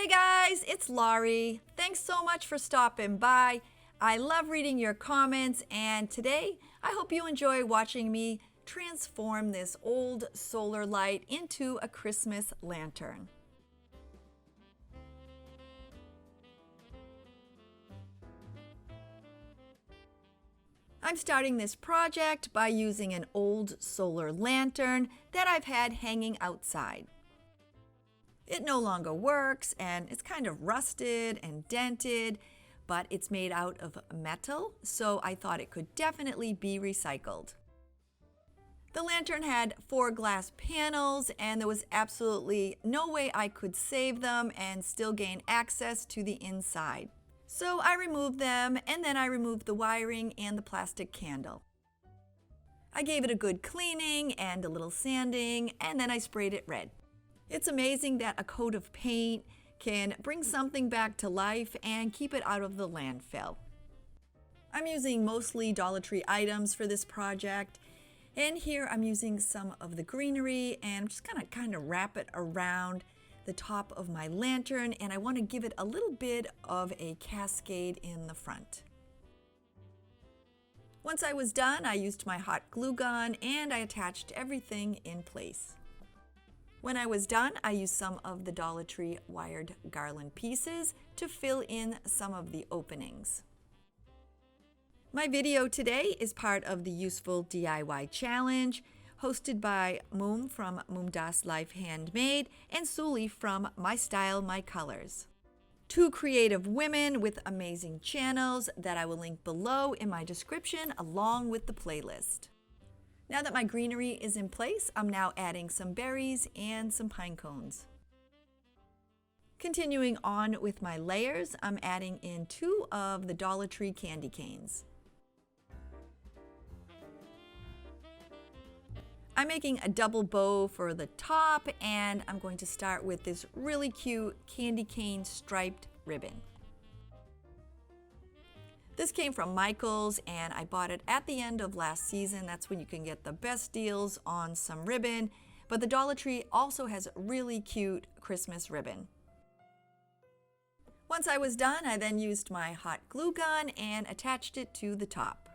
Hey guys, it's Laurie. Thanks so much for stopping by. I love reading your comments, and today I hope you enjoy watching me transform this old solar light into a Christmas lantern. I'm starting this project by using an old solar lantern that I've had hanging outside. It no longer works and it's kind of rusted and dented, but it's made out of metal, so I thought it could definitely be recycled. The lantern had 4 glass panels and there was absolutely no way I could save them and still gain access to the inside. So I removed them, and then I removed the wiring and the plastic candle. I gave it a good cleaning and a little sanding, and then I sprayed it red. It's amazing that a coat of paint can bring something back to life and keep it out of the landfill. I'm using mostly Dollar Tree items for this project, and here I'm using some of the greenery and I'm just gonna kind of wrap it around the top of my lantern, and I want to give it a little bit of a cascade in the front. Once I was done, I used my hot glue gun and I attached everything in place. When I was done, I used some of the Dollar Tree wired garland pieces to fill in some of the openings. My video today is part of the Useful DIY Challenge, hosted by Mom from Momdas Life Handmade and Sule from Mystylemycolours. 2 creative women with amazing channels that I will link below in my description along with the playlist. Now that my greenery is in place, I'm now adding some berries and some pine cones. Continuing on with my layers, I'm adding in 2 of the Dollar Tree candy canes. I'm making a double bow for the top, and I'm going to start with this really cute candy cane striped ribbon. This came from Michael's and I bought it at the end of last season. That's when you can get the best deals on some ribbon, but the Dollar Tree also has really cute Christmas ribbon. Once I was done, I then used my hot glue gun and attached it to the top.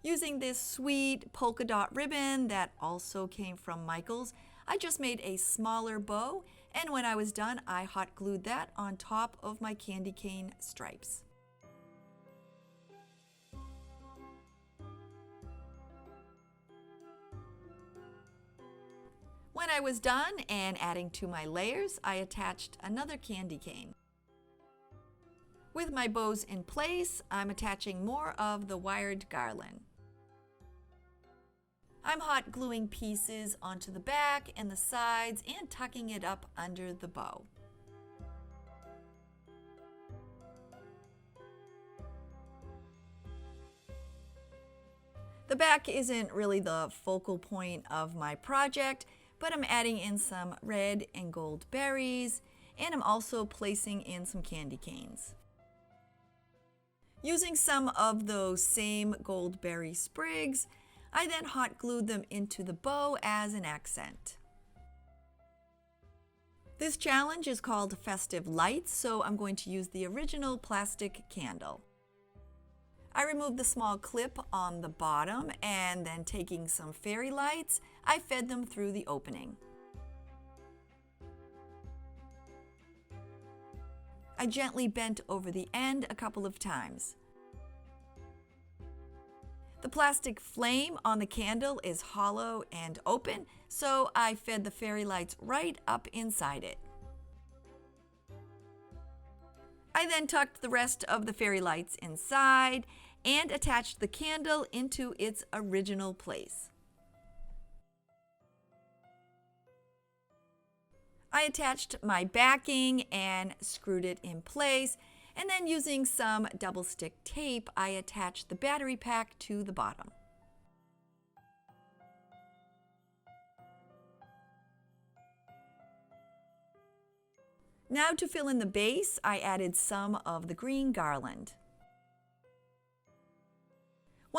Using this sweet polka dot ribbon that also came from Michael's, I just made a smaller bow, and when I was done, I hot glued that on top of my candy cane stripes. When I was done and adding to my layers, I attached another candy cane. With my bows in place, I'm attaching more of the wired garland. I'm hot gluing pieces onto the back and the sides and tucking it up under the bow. The back isn't really the focal point of my project, but I'm adding in some red and gold berries, and I'm also placing in some candy canes. Using some of those same gold berry sprigs, I then hot glued them into the bow as an accent. This challenge is called Festive Lights, so I'm going to use the original plastic candle. I removed the small clip on the bottom, and then taking some fairy lights, I fed them through the opening. I gently bent over the end a couple of times. The plastic flame on the candle is hollow and open, so I fed the fairy lights right up inside it. I then tucked the rest of the fairy lights inside and attached the candle into its original place. I attached my backing and screwed it in place, and then using some double stick tape, I attached the battery pack to the bottom. Now to fill in the base, I added some of the green garland.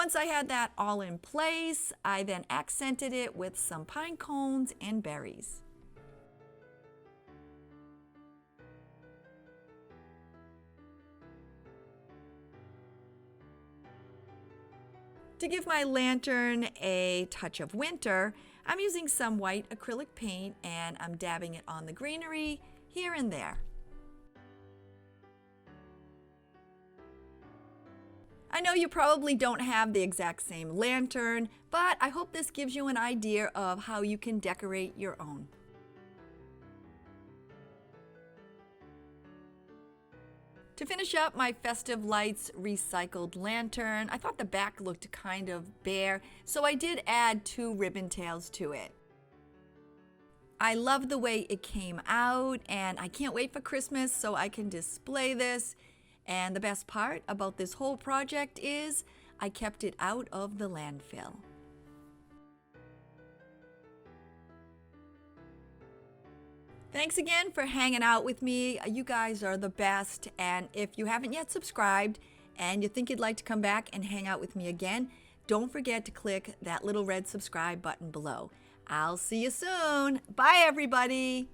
Once I had that all in place, I then accented it with some pine cones and berries. To give my lantern a touch of winter, I'm using some white acrylic paint and I'm dabbing it on the greenery here and there. I know you probably don't have the exact same lantern, but I hope this gives you an idea of how you can decorate your own. To finish up my Festive Lights recycled lantern, I thought the back looked kind of bare, so I did add 2 ribbon tails to it. I love the way it came out, and I can't wait for Christmas so I can display this. And the best part about this whole project is I kept it out of the landfill. Thanks again for hanging out with me. You guys are the best. And if you haven't yet subscribed and you think you'd like to come back and hang out with me again, don't forget to click that little red subscribe button below. I'll see you soon. Bye, everybody.